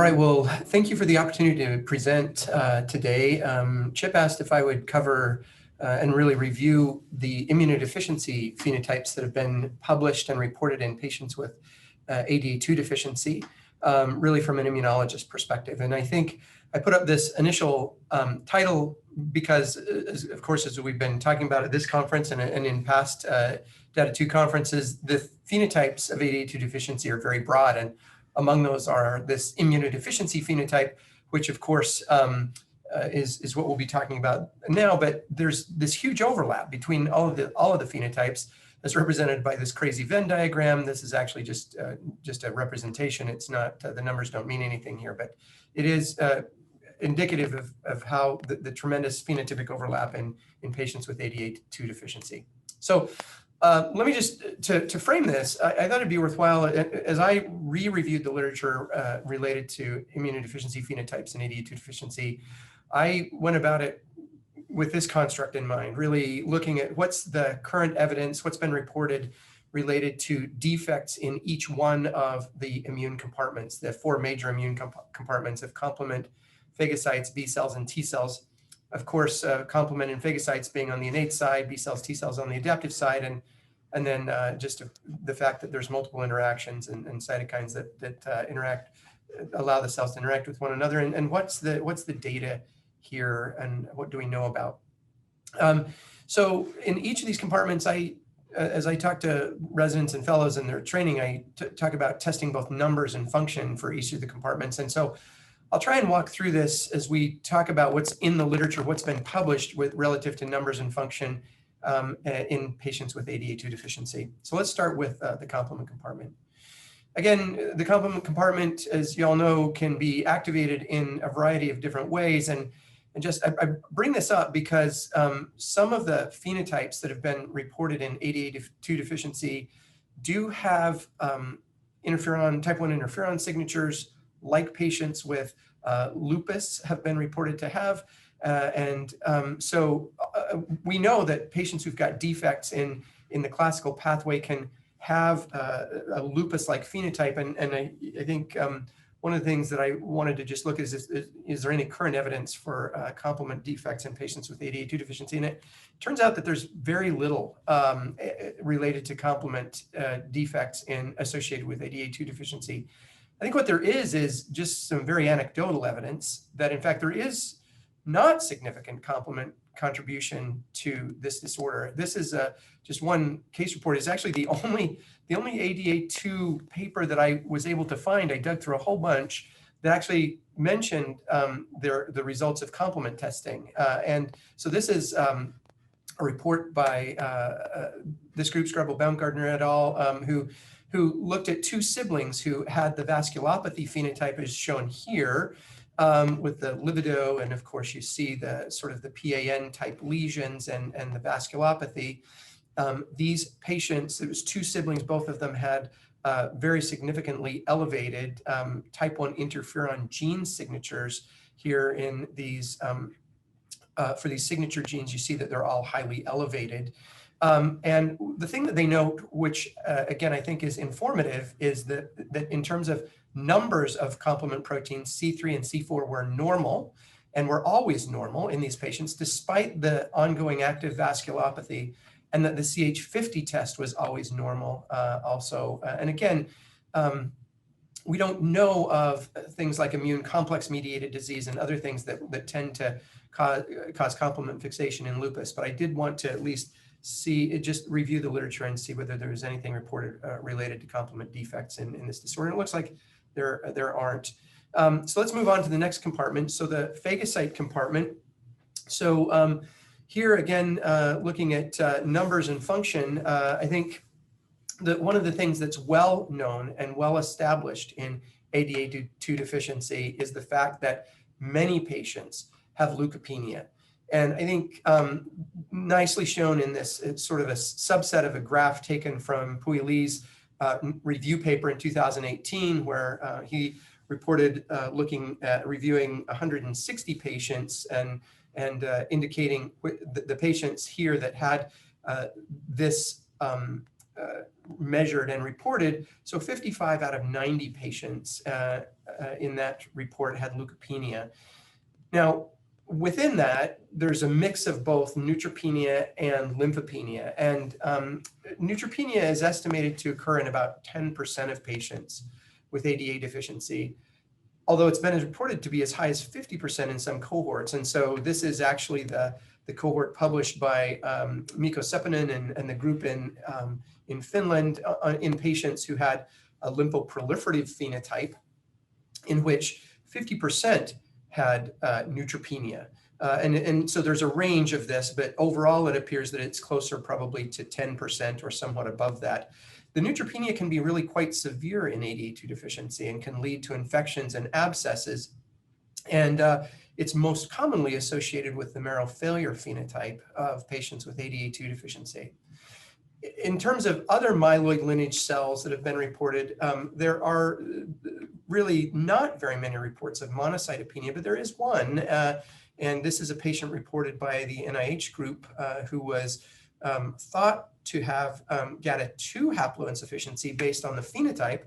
All right, well, thank you for the opportunity to present today. Chip asked if I would cover and really review the immunodeficiency phenotypes that have been published and reported in patients with ADA2 deficiency, really from an immunologist perspective. And I think I put up this initial title because, of course, as we've been talking about at this conference and in past DATA2 conferences, the phenotypes of ADA2 deficiency are very broad, and among those are this immunodeficiency phenotype, which of course is what we'll be talking about now. But there's this huge overlap between all of the phenotypes, as represented by this crazy Venn diagram. This is actually just a representation. It's not the numbers don't mean anything here, but it is indicative of how the tremendous phenotypic overlap in patients with ADA2 deficiency. So let me just, to frame this, I thought it'd be worthwhile, as I reviewed the literature related to immunodeficiency phenotypes and ADA2 deficiency, I went about it with this construct in mind, really looking at what's the current evidence, what's been reported related to defects in each one of the immune compartments, the four major immune compartments of complement, phagocytes, B cells, and T cells. Of course, complement and phagocytes being on the innate side, B cells, T cells on the adaptive side, and then just the fact that there's multiple interactions and cytokines that interact, allow the cells to interact with one another. And what's the data here, and what do we know about? So in each of these compartments, as I talk to residents and fellows in their training, I talk about testing both numbers and function for each of the compartments. And so I'll try and walk through this as we talk about what's in the literature, what's been published with relative to numbers and function in patients with ADA2 deficiency. So let's start with the complement compartment. Again, the complement compartment, as you all know, can be activated in a variety of different ways. And just I bring this up because some of the phenotypes that have been reported in ADA2 deficiency do have type 1 interferon signatures, like patients with lupus have been reported to have. So we know that patients who've got defects in the classical pathway can have a lupus-like phenotype. And I think one of the things that I wanted to just look at is there any current evidence for complement defects in patients with ADA2 deficiency? And it turns out that there's very little related to complement defects associated with ADA2 deficiency. I think what there is just some very anecdotal evidence that, in fact, there is not significant complement contribution to this disorder. This is just one case report. It's actually the only ADA2 paper that I was able to find. I dug through a whole bunch that actually mentioned the results of complement testing. And so this is a report by this group, Scrabble, Baumgartner et al., who looked at two siblings who had the vasculopathy phenotype as shown here, with the libido, and of course you see the sort of the PAN type lesions and the vasculopathy. These patients, it was two siblings, both of them had very significantly elevated type 1 interferon gene signatures here in these, for these signature genes, you see that they're all highly elevated. And the thing that they note, which again I think is informative, is that in terms of numbers of complement proteins, C3 and C4 were normal and were always normal in these patients, despite the ongoing active vasculopathy, and that the CH50 test was always normal also. And again, we don't know of things like immune complex mediated disease and other things that tend to cause complement fixation in lupus, but I did want to at least just review the literature and see whether there was anything reported related to complement defects in this disorder. And it looks like there aren't. So let's move on to the next compartment. So the phagocyte compartment. So here again, looking at numbers and function, I think that one of the things that's well known and well established in ADA2 deficiency is the fact that many patients have leukopenia. And I think nicely shown in this, it's sort of a subset of a graph taken from Puili's review paper in 2018, where he reported looking at reviewing 160 patients and indicating the patients here that had this measured and reported. So 55 out of 90 patients in that report had leukopenia. Now, within that, there's a mix of both neutropenia and lymphopenia. And neutropenia is estimated to occur in about 10% of patients with ADA deficiency, although it's been reported to be as high as 50% in some cohorts. And so this is actually the cohort published by Mikko Seppänen and the group in Finland in patients who had a lymphoproliferative phenotype, in which 50% had neutropenia. And so there's a range of this, but overall it appears that it's closer probably to 10% or somewhat above that. The neutropenia can be really quite severe in ADA2 deficiency and can lead to infections and abscesses. And it's most commonly associated with the marrow failure phenotype of patients with ADA2 deficiency. In terms of other myeloid lineage cells that have been reported, there are really not very many reports of monocytopenia, but there is one. And this is a patient reported by the NIH group who was thought to have GATA2 haploinsufficiency based on the phenotype.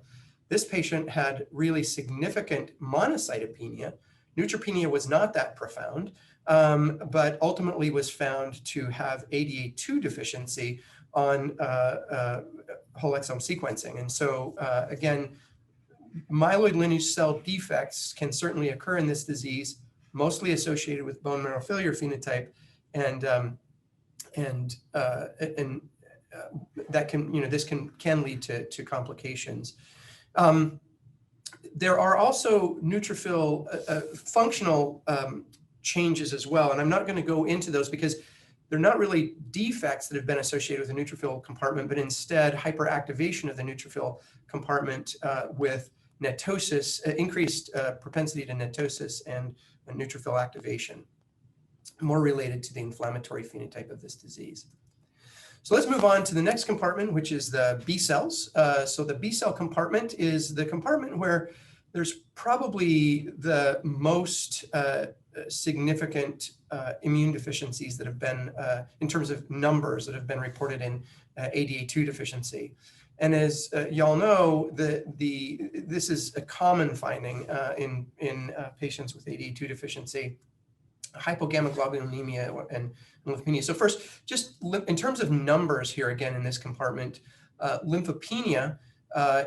This patient had really significant monocytopenia. Neutropenia was not that profound, but ultimately was found to have ADA2 deficiency on whole exome sequencing. And so again, myeloid lineage cell defects can certainly occur in this disease, mostly associated with bone marrow failure phenotype, and that can, this can lead to complications. There are also neutrophil functional changes as well, and I'm not going to go into those because they're not really defects that have been associated with the neutrophil compartment, but instead hyperactivation of the neutrophil compartment with netosis, increased propensity to netosis and neutrophil activation, more related to the inflammatory phenotype of this disease. So let's move on to the next compartment, which is the B cells. So the B cell compartment is the compartment where there's probably the most significant immune deficiencies that have been, in terms of numbers that have been reported in ADA2 deficiency. And as y'all know, this is a common finding in patients with ADA2 deficiency, hypogammaglobulinemia and lymphopenia. So first, just in terms of numbers here again in this compartment, lymphopenia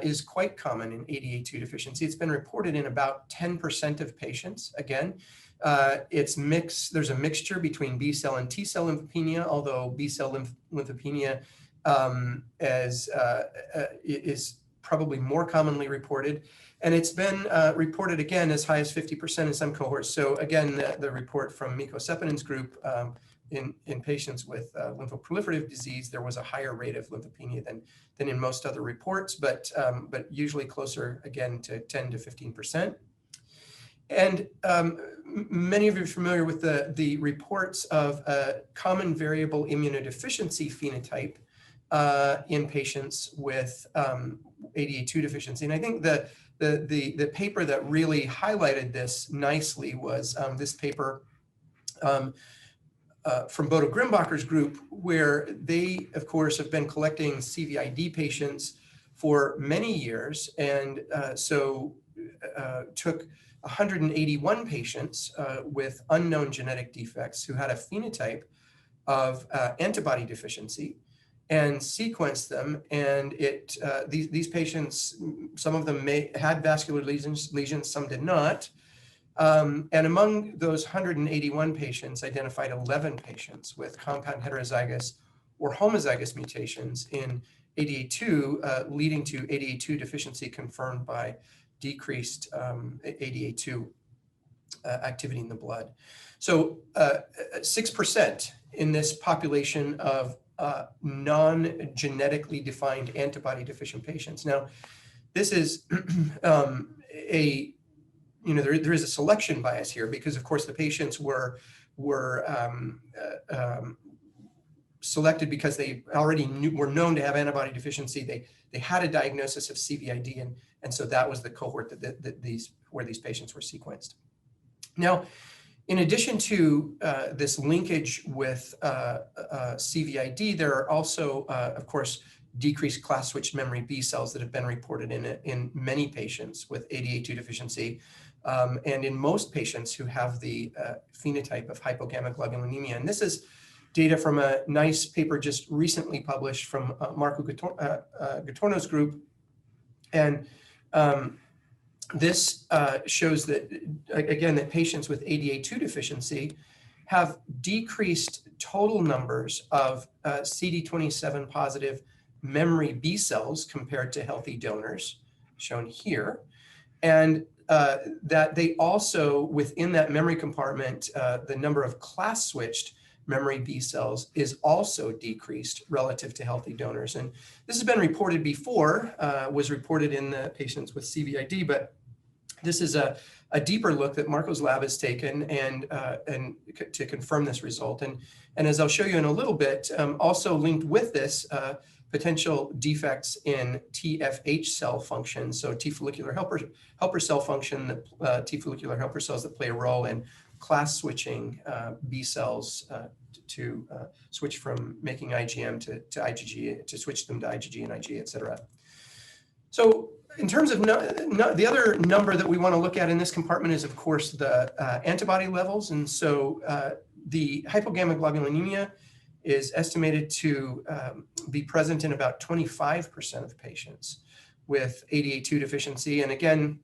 is quite common in ADA2 deficiency. It's been reported in about 10% of patients. Again, there's a mixture between B cell and T cell lymphopenia, although B cell lymphopenia is probably more commonly reported. And it's been reported again as high as 50% in some cohorts. So again, the report from Mikko Seppänen's group in patients with lymphoproliferative disease, there was a higher rate of lymphopenia than in most other reports, but usually closer again to 10 to 15%. And many of you are familiar with the reports of a common variable immunodeficiency phenotype in patients with ADA2 deficiency. And I think the paper that really highlighted this nicely was this paper from Bodo Grimbacher's group, where they, of course, have been collecting CVID patients for many years, and took 181 patients with unknown genetic defects who had a phenotype of antibody deficiency, and sequenced them. And these patients, some of them had vascular lesions, some did not. And among those 181 patients, identified 11 patients with compound heterozygous or homozygous mutations in ADA2, leading to ADA2 deficiency confirmed by decreased ADA2 activity in the blood. So 6% in this population of non-genetically defined antibody deficient patients. Now, this is there is a selection bias here because, of course, the patients were selected because they already were known to have antibody deficiency. They had a diagnosis of CVID, and so that was the cohort where these patients were sequenced. Now, in addition to this linkage with CVID, there are also, of course, decreased class switch memory B cells that have been reported in many patients with ADA2 deficiency, and in most patients who have the phenotype of hypogammaglobulinemia. And this is data from a nice paper just recently published from Marco Gatorno's group. And this shows that, again, that patients with ADA2 deficiency have decreased total numbers of CD27 positive memory B cells compared to healthy donors, shown here. And that they also, within that memory compartment, the number of class switched memory B cells is also decreased relative to healthy donors. And this has been reported before, was reported in the patients with CVID, but this is a deeper look that Marco's lab has taken and to confirm this result. And as I'll show you in a little bit, also linked with this, potential defects in TFH cell function, so T follicular helper cell function, T follicular helper cells that play a role in class switching B cells to switch from making IgM to IgG, to switch them to IgG and IgA, et cetera. So in terms of the other number that we want to look at in this compartment is, of course, the antibody levels. And so the hypogammaglobulinemia is estimated to be present in about 25% of patients with ADA2 deficiency. And again,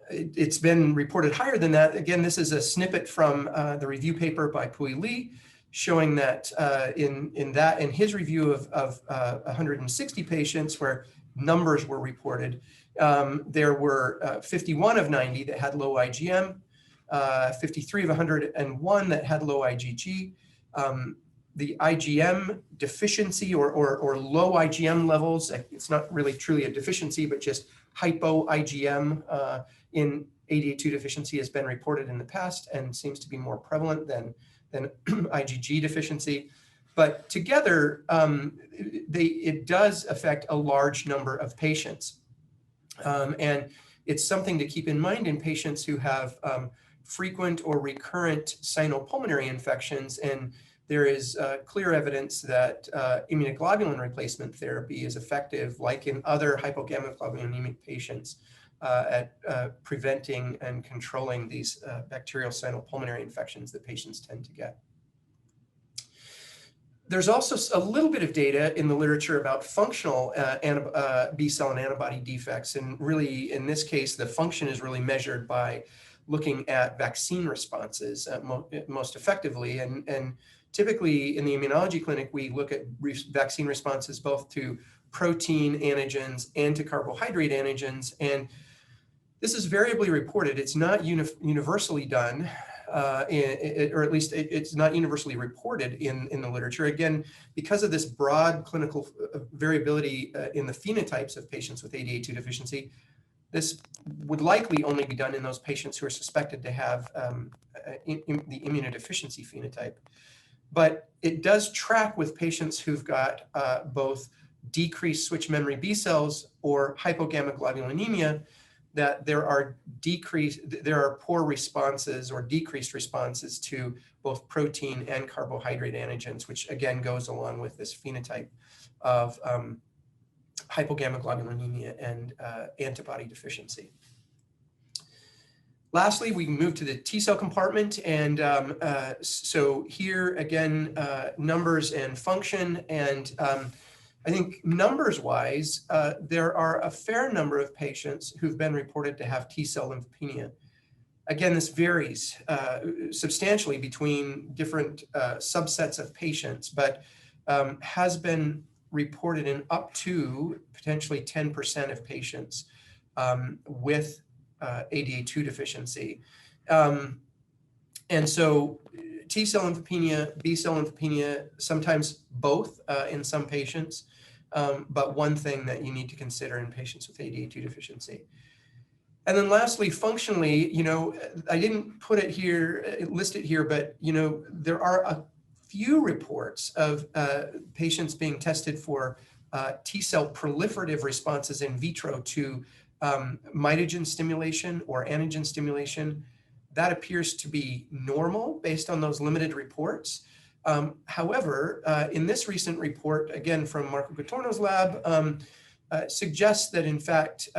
it's been reported higher than that. Again, this is a snippet from the review paper by Pui Li, showing that in his review of 160 patients where numbers were reported, there were 51 of 90 that had low IgM, 53 of 101 that had low IgG. The IgM deficiency or low IgM levels, it's not really truly a deficiency, but just hypo IgM in ADA2 deficiency has been reported in the past and seems to be more prevalent than IgG deficiency. But together, it does affect a large number of patients. And it's something to keep in mind in patients who have frequent or recurrent sinopulmonary infections. And there is clear evidence that immunoglobulin replacement therapy is effective, like in other hypogammaglobulinemic patients, at preventing and controlling these bacterial sinopulmonary infections that patients tend to get. There's also a little bit of data in the literature about functional B cell and antibody defects. And really, in this case, the function is really measured by looking at vaccine responses most effectively. And typically in the immunology clinic, we look at vaccine responses both to protein antigens and to carbohydrate antigens. And this is variably reported. It's not universally done. Or at least it's not universally reported in the literature. Again, because of this broad clinical variability in the phenotypes of patients with ADA2 deficiency, this would likely only be done in those patients who are suspected to have the immunodeficiency phenotype. But it does track with patients who've got both decreased switch memory B cells or hypogammaglobulinemia, that there are poor responses or decreased responses to both protein and carbohydrate antigens, which again goes along with this phenotype of hypogammaglobulinemia and antibody deficiency. Lastly, we can move to the T cell compartment. And so here again, numbers and function. And I think numbers-wise, there are a fair number of patients who've been reported to have T cell lymphopenia. Again, this varies substantially between different subsets of patients, but has been reported in up to potentially 10% of patients with ADA2 deficiency. And so T cell lymphopenia, B cell lymphopenia, sometimes both in some patients, but one thing that you need to consider in patients with ADA2 deficiency. And then lastly, functionally, I didn't put it here, list it here, but, there are a few reports of patients being tested for T cell proliferative responses in vitro to mitogen stimulation or antigen stimulation. That appears to be normal based on those limited reports. However, in this recent report, again from Marco Gatorno's lab, suggests that in fact,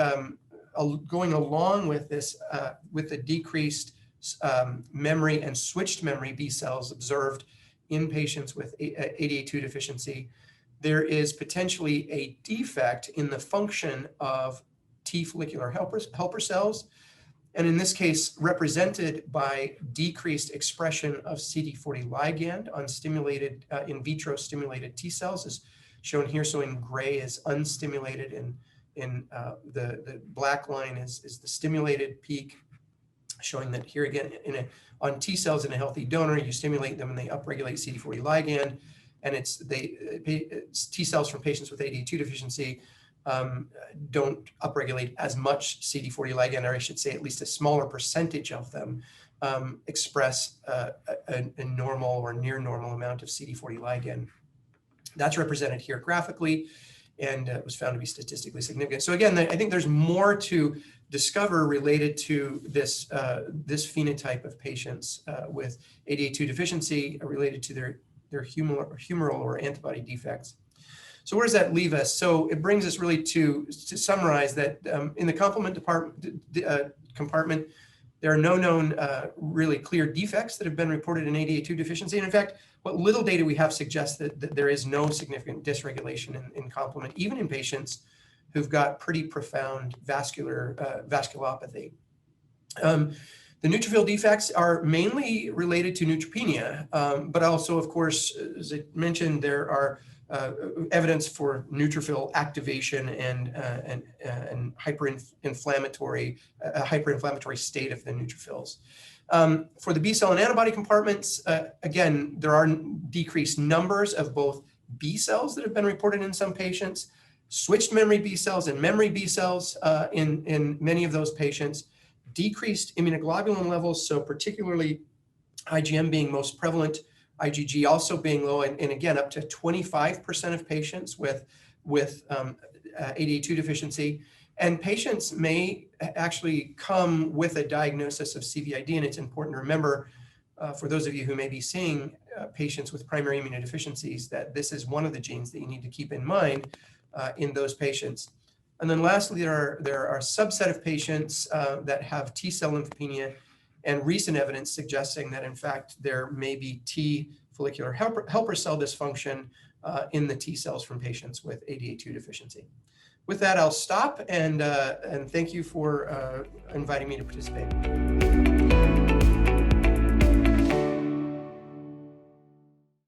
going along with this, with the decreased memory and switched memory B cells observed in patients with ADA2 deficiency, there is potentially a defect in the function of T follicular helper cells, and in this case represented by decreased expression of CD40 ligand on stimulated, in vitro stimulated T cells, as shown here. So in gray is unstimulated, and in the black line is the stimulated peak, showing that here again on T cells in a healthy donor, you stimulate them and they upregulate CD40 ligand, and it's T cells from patients with ADA2 deficiency don't upregulate as much CD40 ligand, or I should say at least a smaller percentage of them express a normal or near normal amount of CD40 ligand. That's represented here graphically, and was found to be statistically significant. So again, I think there's more to discover related to this, this phenotype of patients with ADA2 deficiency related to their humoral or antibody defects. So where does that leave us? So it brings us really to summarize that in the complement compartment, there are no known really clear defects that have been reported in ADA2 deficiency. And in fact, what little data we have suggests that there is no significant dysregulation in complement, even in patients who've got pretty profound vasculopathy. The neutrophil defects are mainly related to neutropenia, but also, of course, as I mentioned, there are evidence for neutrophil activation and hyperinflammatory state of the neutrophils. For the B cell and antibody compartments, again, there are decreased numbers of both B cells that have been reported in some patients, switched memory B cells and memory B cells in many of those patients, decreased immunoglobulin levels, so particularly IgM being most prevalent, IgG also being low, and again, up to 25% of patients with ADA2 deficiency. And patients may actually come with a diagnosis of CVID, and it's important to remember, for those of you who may be seeing patients with primary immunodeficiencies, that this is one of the genes that you need to keep in mind in those patients. And then lastly, there are a subset of patients that have T cell lymphopenia, and recent evidence suggesting that in fact there may be T follicular helper cell dysfunction in the T cells from patients with ADA2 deficiency. With that, I'll stop, and thank you for inviting me to participate.